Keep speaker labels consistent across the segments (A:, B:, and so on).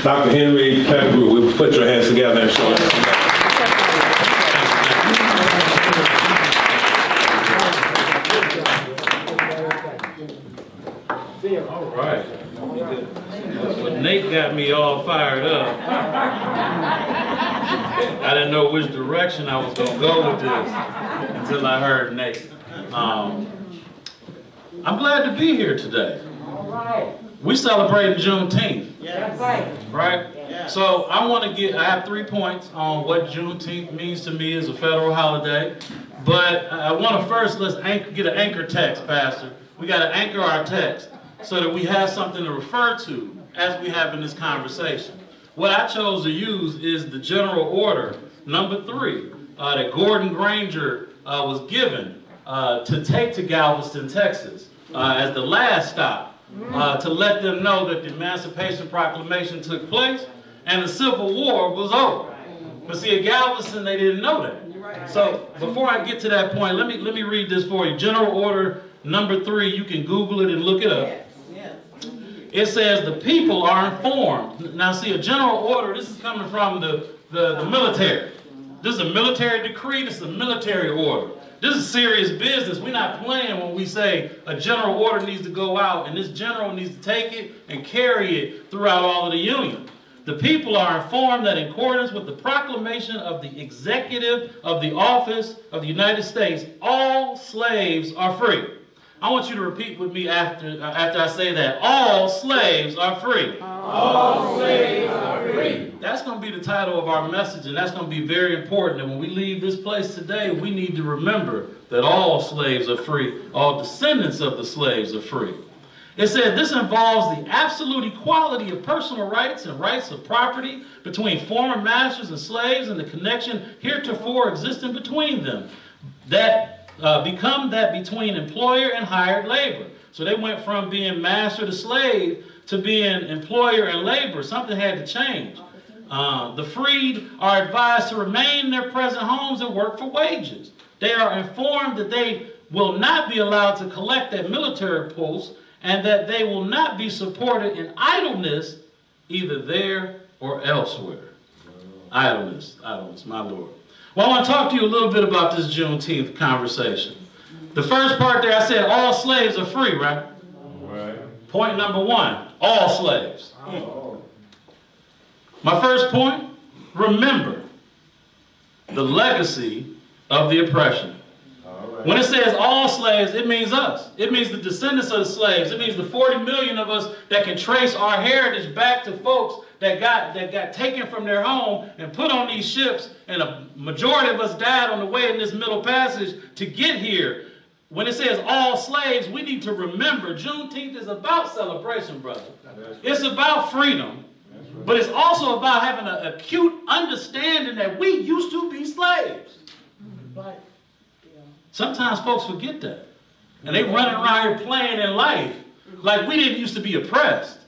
A: Dr. Henry Pettiegrew, we'll put your hands together and show us.
B: All right. Well, Nate got me all fired up. I didn't know which direction I was going to go with this until I heard Nate. I'm glad to be here today. We celebrating Juneteenth.
C: That's right.
B: Right?
C: Yeah.
B: So I have 3 points on what Juneteenth means to me as a federal holiday. But I want to first, get an anchor text, Pastor. We got to anchor our text so that we have something to refer to as we have in this conversation. What I chose to use is the General Order number 3 that Gordon Granger was given to take to Galveston, Texas as the last stop. To let them know that the Emancipation Proclamation took place and the Civil War was over. But see, at Galveston, they didn't know that. So before I get to that point, let me read this for you. General Order number 3, you can Google it and look it up. It says the people are informed. Now see, a general order, this is coming from the military. This is a military decree, this is a military order. This is serious business. We're not playing when we say a general order needs to go out and this general needs to take it and carry it throughout all of the Union. The people are informed that in accordance with the proclamation of the executive of the office of the United States, all slaves are free. I want you to repeat with me after I say that. All slaves are free.
C: All slaves are free.
B: That's going to be the title of our message, and that's going to be very important. And when we leave this place today, we need to remember that all slaves are free. All descendants of the slaves are free. It said this involves the absolute equality of personal rights and rights of property between former masters and slaves and the connection heretofore existing between them. That become that between employer and hired labor. So they went from being master to slave to being employer and labor. Something had to change. The freed are advised to remain in their present homes and work for wages. They are informed that they will not be allowed to collect at military posts and that they will not be supported in idleness either there or elsewhere. Idleness, my Lord. Well, I want to talk to you a little bit about this Juneteenth conversation. The first part there, I said all slaves are free, right? Right. Point number 1, all slaves. My first point, remember the legacy of the oppression. When it says all slaves, it means us. It means the descendants of the slaves. It means the 40 million of us that can trace our heritage back to folks that got taken from their home and put on these ships, and a majority of us died on the way in this middle passage to get here. When it says all slaves, we need to remember Juneteenth is about celebration, brother. It's about freedom, but it's also about having an acute understanding that we used to be slaves. Sometimes folks forget that. And they running around here playing in life like we didn't used to be oppressed.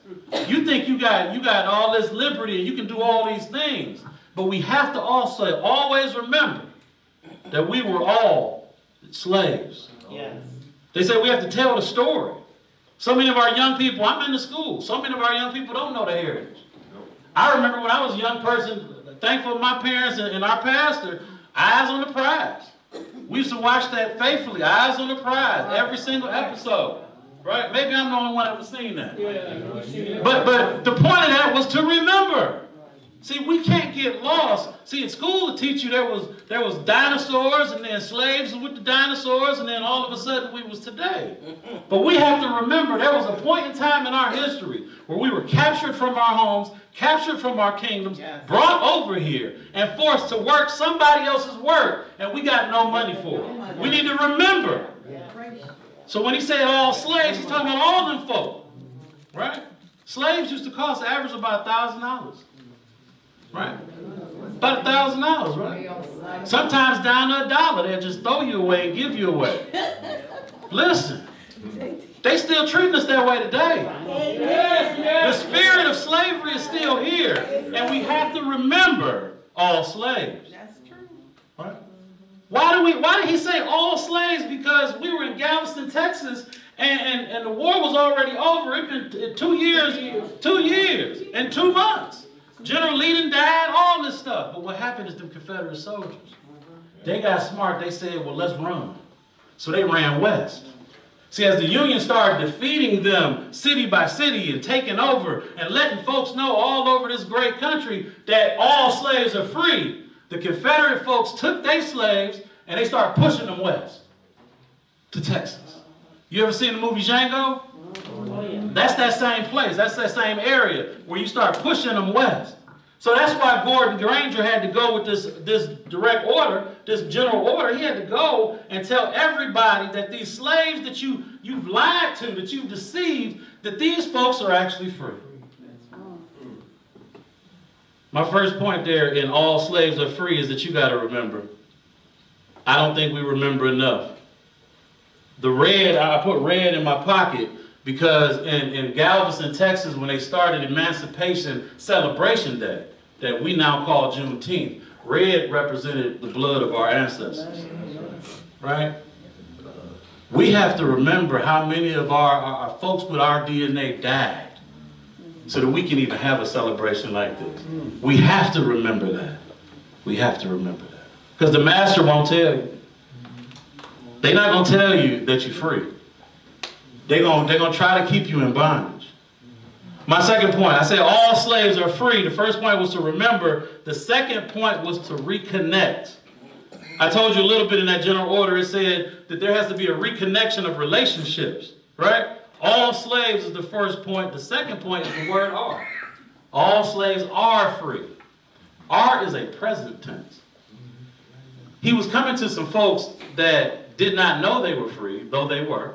B: You think you got all this liberty and you can do all these things. But we have to also always remember that we were all slaves.
C: Yes.
B: They say we have to tell the story. So many of our young people, I'm in the school, so many of our young people don't know their heritage. I remember when I was a young person, thankful to my parents and our pastor, Eyes on the Prize. We used to watch that faithfully, Eyes on the Prize, every single episode. Right? Maybe I'm the only one that ever seen that. Yeah. But the point of that was to remember. See, we can't get lost. See, in school to teach you there was dinosaurs and then slaves with the dinosaurs and then all of a sudden we was today. But we have to remember there was a point in time in our history where we were captured from our homes, captured from our kingdoms, brought over here and forced to work somebody else's work and we got no money for it. We need to remember. So when he said all slaves, he's talking about all them folk, right? Slaves used to cost average about $1,000, right? About $1,000, right? Sometimes down to $1, they'll just throw you away and give you away. Listen, they still treating us that way today. The spirit of slavery is still here, and we have to remember all slaves.
C: That's true.
B: Right? Why did he say all slaves? Because we were in Galveston, Texas, And the war was already over. It been 2 years and 2 months. General Lee died, all this stuff. But what happened is the Confederate soldiers, they got smart. They said, well, let's run. So they ran west. See, as the Union started defeating them city by city and taking over and letting folks know all over this great country that all slaves are free, the Confederate folks took their slaves and they started pushing them west to Texas. You ever seen the movie Django?
C: Oh, yeah.
B: That's that same place. That's that same area where you start pushing them west. So that's why Gordon Granger had to go with this direct order, this general order. He had to go and tell everybody that these slaves that you've lied to, that you've deceived, that these folks are actually free. My first point there in all slaves are free is that you got to remember. I don't think we remember enough. The red, I put red in my pocket because in Galveston, Texas, when they started Emancipation Celebration Day, that we now call Juneteenth, red represented the blood of our ancestors, right? We have to remember how many of our folks with our DNA died so that we can even have a celebration like this. We have to remember that. We have to remember that. Because the master won't tell you. They're not going to tell you that you're free. They're going to try to keep you in bondage. My second point, I said all slaves are free. The first point was to remember. The second point was to reconnect. I told you a little bit in that general order. It said that there has to be a reconnection of relationships, right? All slaves is the first point. The second point is the word are. All slaves are free. Are is a present tense. He was coming to some folks that did not know they were free, though they were.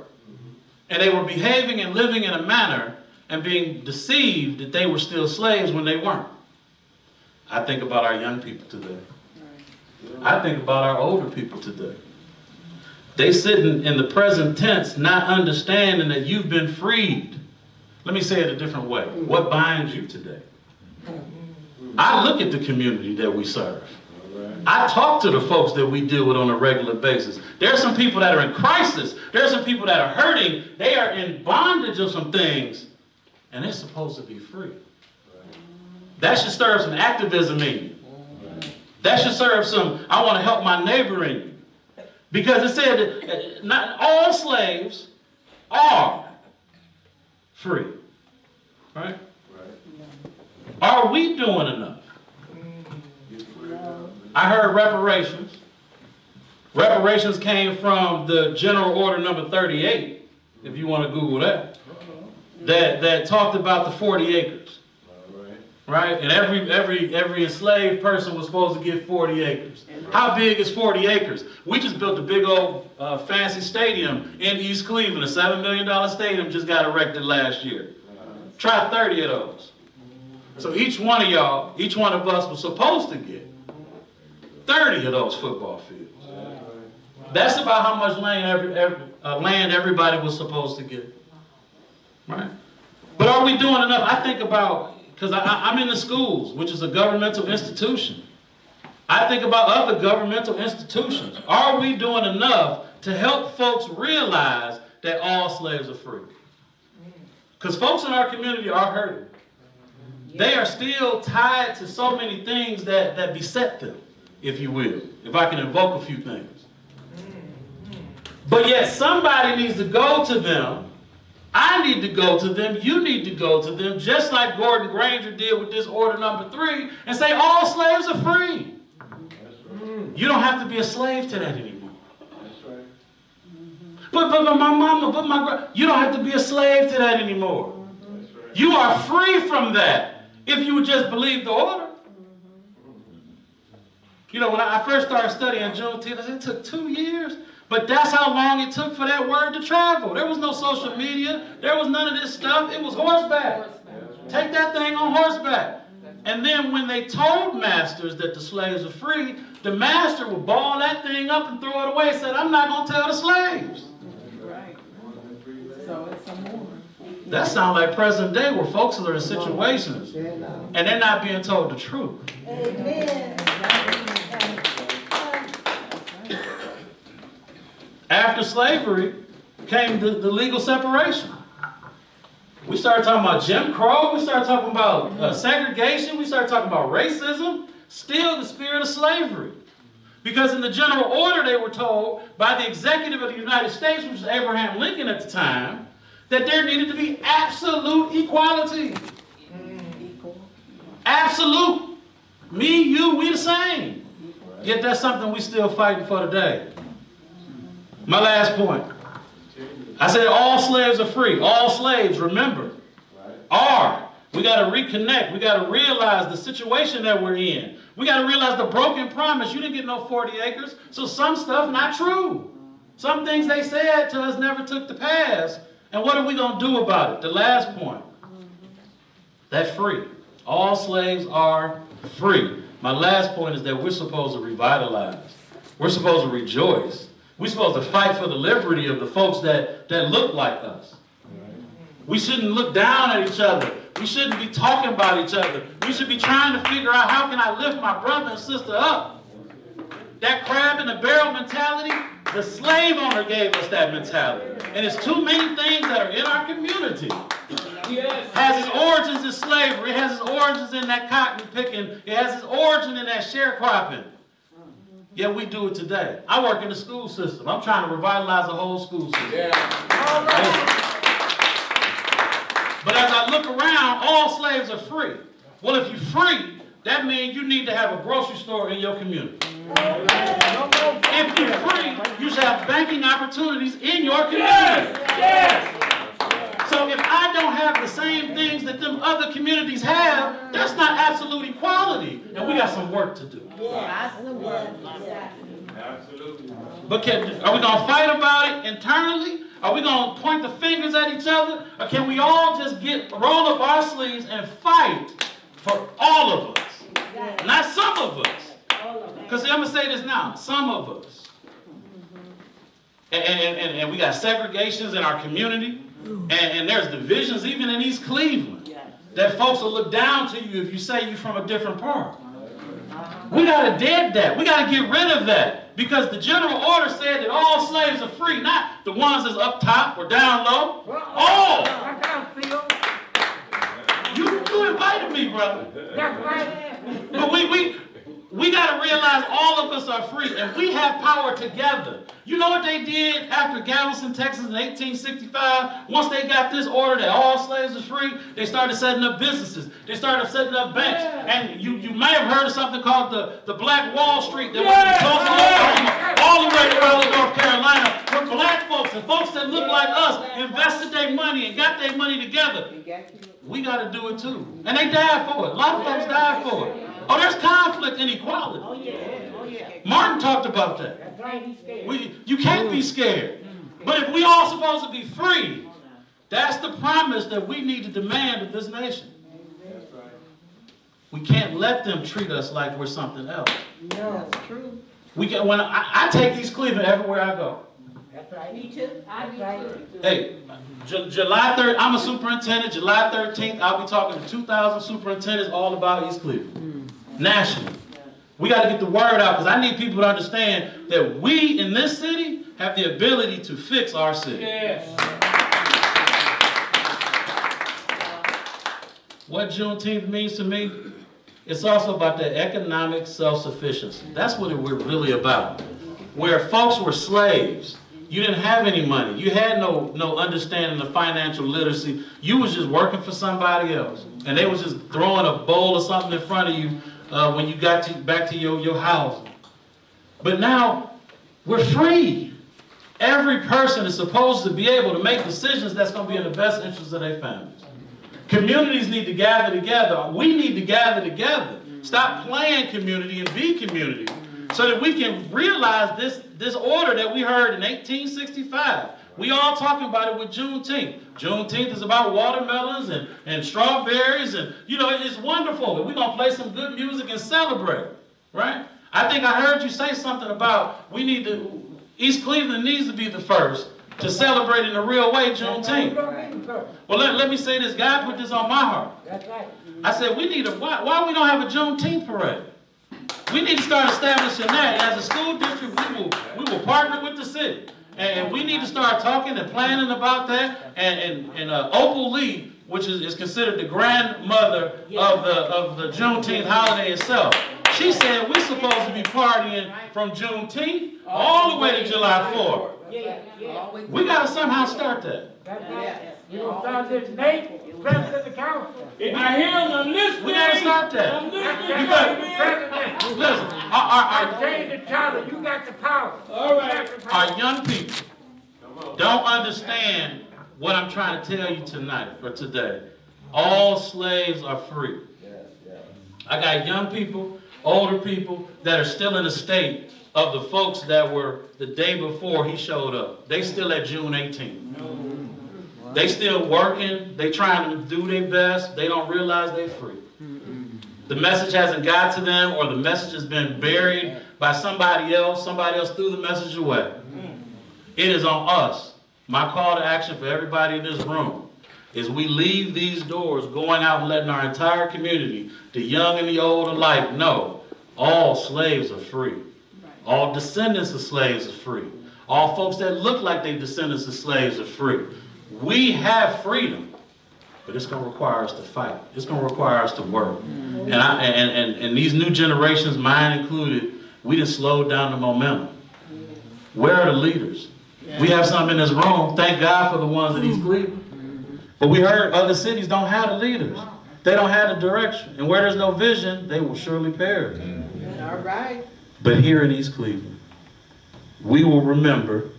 B: And they were behaving and living in a manner and being deceived that they were still slaves when they weren't. I think about our young people today. I think about our older people today. They sitting in the present tense, not understanding that you've been freed. Let me say it a different way. What binds you today? I look at the community that we serve. I talk to the folks that we deal with on a regular basis. There are some people that are in crisis. There are some people that are hurting. They are in bondage of some things, and they're supposed to be free. That should stir some activism in you. That should serve some, I want to help my neighbor in you. Because it said that not all slaves are free. Right? Are we doing enough? I heard reparations. Reparations came from the General Order number 38, if you want to Google that. That talked about the 40 acres. Right? And every enslaved person was supposed to get 40 acres. How big is 40 acres? We just built a big old fancy stadium in East Cleveland. A $7 million stadium just got erected last year. Try 30 of those. So each one of y'all, each one of us was supposed to get 30 of those football fields. That's about how much land everybody was supposed to get. Right? But are we doing enough? I think about, because I'm in the schools, which is a governmental institution. I think about other governmental institutions. Are we doing enough to help folks realize that all slaves are free? Because folks in our community are hurting. They are still tied to so many things that beset them, if you will, if I can invoke a few things. But yet somebody needs to go to them. I need to go to them. You need to go to them, just like Gordon Granger did with this order number 3, and say all slaves are free. You don't have to be a slave to that anymore. But my mama, you don't have to be a slave to that anymore. You are free from that if you would just believe the order. You know, when I first started studying Juneteenth, it took 2 years. But that's how long it took for that word to travel. There was no social media. There was none of this stuff. It was horseback. Take that thing on horseback. And then when they told masters that the slaves are free, the master would ball that thing up and throw it away and said, I'm not going to tell the slaves.
C: Right. So it's some more.
B: That sounds like present day where folks are in situations and they're not being told the truth.
C: Amen.
B: After slavery came the legal separation. We started talking about Jim Crow. We started talking about segregation. We started talking about racism. Still the spirit of slavery. Because in the general order, they were told by the executive of the United States, which was Abraham Lincoln at the time, that there needed to be absolute equality. Absolute. Me, you, we the same. Yet that's something we still fighting for today. My last point. I said all slaves are free. All slaves, remember, are. We got to reconnect. We got to realize the situation that we're in. We got to realize the broken promise. You didn't get no 40 acres. So some stuff not true. Some things they said to us never took to pass. And what are we going to do about it? The last point. That's free. All slaves are free. My last point is that we're supposed to revitalize. We're supposed to rejoice. We're supposed to fight for the liberty of the folks that look like us. We shouldn't look down at each other. We shouldn't be talking about each other. We should be trying to figure out how can I lift my brother and sister up. That crab in the barrel mentality, the slave owner gave us that mentality. And it's too many things that are in our community. It has its origins in slavery. It has its origins in that cotton picking. It has its origin in that sharecropping. Yet we do it today. I work in the school system. I'm trying to revitalize the whole school system. But as I look around, all slaves are free. Well, if you're free, that means you need to have a grocery store in your community. If you're free, you should have banking opportunities in your community. So if I don't have the same things that them other communities have, that's not absolute equality. And we got some work to do. But are we going to fight about it internally? Are we going to point the fingers at each other? Or can we all just roll up our sleeves and fight for all of us? Not some of us. Because I'm going to say this now. Some of us. And we got segregations in our community. And there's divisions even in East Cleveland. That folks will look down to you if you say you're from a different part. We got to dead that. We got to get rid of that. Because the general order said that all slaves are free, not the ones that's up top or down low. All. You invited me, brother. But we got to realize all of us are free, and we have power together. You know what they did after Galveston, Texas in 1865? Once they got this order that all slaves are free, they started setting up businesses. They started setting up banks. And you may have heard of something called the Black Wall Street that went from Tulsa, all the way to Raleigh, North Carolina, where black folks and folks that look like us invested their money and got their money together. We got to do it too. And they died for it. A lot of folks died for it. Oh, there's conflict and equality. Martin talked about that. You can't be scared. But if we all supposed to be free, that's the promise that we need to demand of this nation. We can't let them treat us like we're something else.
C: No, that's true.
B: When I take East Cleveland everywhere I go.
C: That's right. Me too.
B: Hey, July 3rd, I'm a superintendent. July 13th, I'll be talking to 2,000 superintendents all about East Cleveland. Nationally. We got to get the word out because I need people to understand that we in this city have the ability to fix our city. Yes. What Juneteenth means to me, it's also about the economic self-sufficiency. That's what we're really about. Where folks were slaves, you didn't have any money. You had no understanding of financial literacy. You was just working for somebody else. And they was just throwing a bowl of something in front of you when you got back to your house. But now, we're free. Every person is supposed to be able to make decisions that's going to be in the best interest of their families. Communities need to gather together. We need to gather together. Stop playing community and be community. So that we can realize this order that we heard in 1865. We all talking about it with Juneteenth. Juneteenth is about watermelons and strawberries, and you know, it's wonderful. And we're going to play some good music and celebrate, right? I think I heard you say something about East Cleveland needs to be the first to celebrate in a real way Juneteenth. Well, let me say this. God put this on my heart. I said, why we don't have a Juneteenth parade? We need to start establishing that. As a school district, we will partner with the city. And we need to start talking and planning about that. And Opal Lee, which is considered the grandmother of the Juneteenth holiday itself, she said we're supposed to be partying from Juneteenth all the way to July 4th. We got to somehow start that.
D: That's right. You gonna start this Nate, president of the council.
E: I hear him, I'm listening.
B: We got to start that.
E: I'm listening.
B: You got
D: President.
B: listen.
D: I change the charter. You got the power.
E: All right.
B: Our young people don't understand what I'm trying to tell you tonight or today. All slaves are free. I got young people, older people that are still in the state of the folks that were the day before he showed up. They still at June 18th. They still working. They trying to do their best. They don't realize they're free. The message hasn't got to them, or the message has been buried by somebody else. Somebody else threw the message away. It is on us. My call to action for everybody in this room is we leave these doors going out and letting our entire community, the young and the old alike, know all slaves are free. All descendants of slaves are free. All folks that look like they descendants of slaves are free. We have freedom, but it's going to require us to fight. It's going to require us to work. And these new generations, mine included, we just slowed down the momentum. Where are the leaders? We have some in this room. Thank God for the ones in East Cleveland. But we heard other cities don't have the leaders. They don't have the direction. And where there's no vision, they will surely perish.
C: All right.
B: But here in East Cleveland, we will remember,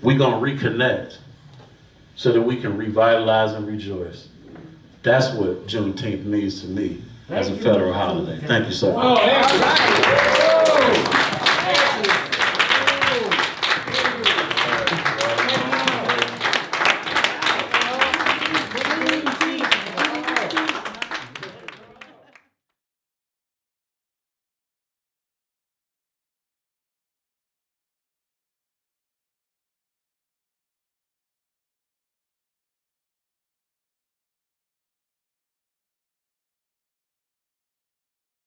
B: we're going to reconnect so that we can revitalize and rejoice. That's what Juneteenth means to me as a federal holiday. Thank you so much.
E: Oh, that's right.